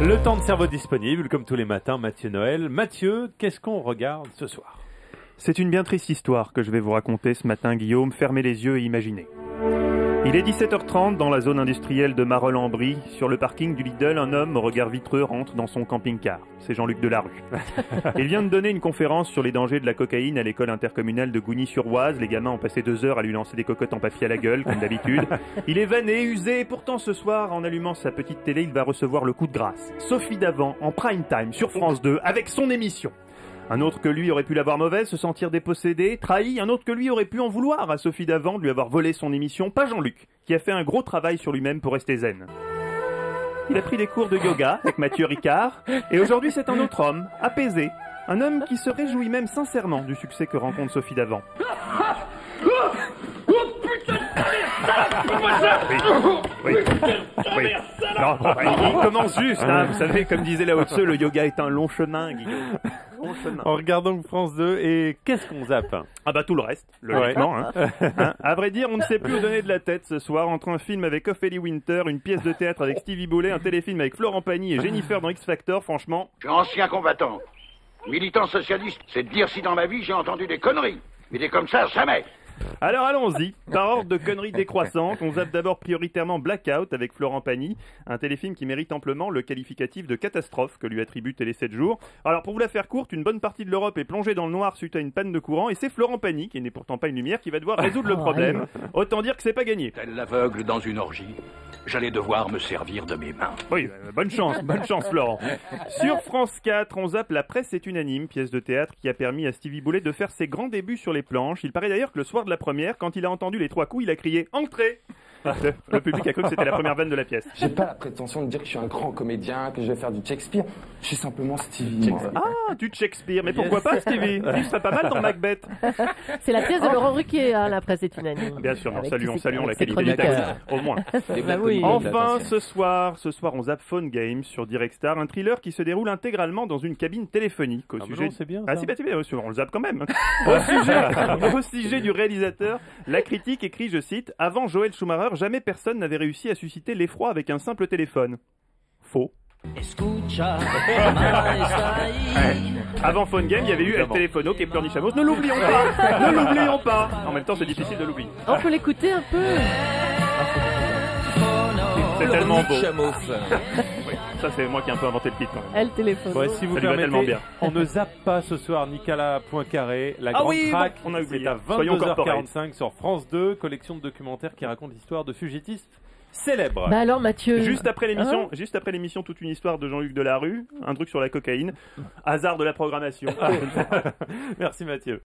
Le temps de cerveau disponible, comme tous les matins, Mathieu Noël. Mathieu, qu'est-ce qu'on regarde ce soir? C'est une bien triste histoire que je vais vous raconter ce matin, Guillaume. Fermez les yeux et imaginez. Il est 17h30 dans la zone industrielle de Marolles-en-Brie. Sur le parking du Lidl, un homme au regard vitreux rentre dans son camping-car. C'est Jean-Luc Delarue. Il vient de donner une conférence sur les dangers de la cocaïne à l'école intercommunale de Gougny-sur-Oise. Les gamins ont passé 2 heures à lui lancer des cocottes en papier à la gueule, comme d'habitude. Il est vanné, usé, et pourtant ce soir, en allumant sa petite télé, il va recevoir le coup de grâce. Sophie Davant, en prime time, sur France 2, avec son émission. Un autre que lui aurait pu l'avoir mauvaise, se sentir dépossédé, trahi. Un autre que lui aurait pu en vouloir à Sophie Davant de lui avoir volé son émission. Pas Jean-Luc, qui a fait un gros travail sur lui-même pour rester zen. Il a pris des cours de yoga avec Mathieu Ricard. Et aujourd'hui, c'est un autre homme, apaisé. Un homme qui se réjouit même sincèrement du succès que rencontre Sophie Davant. Oui. Non, il commence juste, hein. Vous savez, comme disait Lao Tse, le yoga est un long chemin, Guillaume. Long chemin. En regardant France 2, et qu'est-ce qu'on zappe? Ah bah tout le reste, logiquement. Hein. À vrai dire, on ne sait plus où donner de la tête ce soir, entre un film avec Ophélie Winter, une pièce de théâtre avec Stevie Boulet, un téléfilm avec Florent Pagny et Jennifer dans X Factor, franchement... Je suis ancien combattant, militant socialiste, c'est de dire si dans ma vie j'ai entendu des conneries, mais des comme ça, jamais. Alors allons-y, par ordre de conneries décroissantes, on zappe d'abord prioritairement Blackout avec Florent Pagny, un téléfilm qui mérite amplement le qualificatif de catastrophe que lui attribue Télé 7 jours. Alors pour vous la faire courte, une bonne partie de l'Europe est plongée dans le noir suite à une panne de courant et c'est Florent Pagny, qui n'est pourtant pas une lumière, qui va devoir résoudre le problème. Autant dire que c'est pas gagné. Tel l'aveugle dans une orgie, j'allais devoir me servir de mes mains. Oui, bonne chance Florent. Sur France 4, on zappe La presse est unanime, pièce de théâtre qui a permis à Stevie Boulet de faire ses grands débuts sur les planches. Il paraît d'ailleurs que le soir de la première, quand il a entendu les 3 coups, il a crié « Entrée !» Le public a cru que c'était la première vanne de la pièce. J'ai pas la prétention de dire que je suis un grand comédien, que je vais faire du Shakespeare. Je suis simplement Stevie. Moi. Ah, du Shakespeare. Mais pourquoi pas, Stevie? Tu serais pas mal dans Macbeth. C'est la pièce de Laurent Ruquier, hein, La presse est unanime. Bien sûr, Avec saluons la ses qualité du chroniqueurs. texte, au moins. Bah oui. Enfin, ce soir, on zappe Phone Games sur Direct Star, un thriller qui se déroule intégralement dans une cabine téléphonique. Au sujet... non, c'est bien, ça. Ah si, bah, on le zappe quand même. Au sujet du réalisateur, la critique écrit, je cite, « Avant Joël Schumacher, jamais personne n'avait réussi à susciter l'effroi avec un simple téléphone. » Faux. Avant Phone Game, il y avait eu El Telefono qui pleurnichamos. Ne l'oublions pas. Ne l'oublions pas. En même temps, c'est difficile de l'oublier. On peut l'écouter un peu. C'est tellement beau. Oui, ça, c'est moi qui ai un peu inventé le titre quand même. Elle téléphone. Ouais, si vous Ça lui va tellement permettez, bien. on ne zappe pas ce soir Nicolas Poincaré, la grande oui, track. bon, on a oublié. C'est à Soyons 22h45 sur France 2, collection de documentaires qui raconte l'histoire de fugitifs célèbres. Bah alors Mathieu. Juste après l'émission, toute une histoire de Jean-Luc Delarue, un truc sur la cocaïne, hasard de la programmation. Merci Mathieu.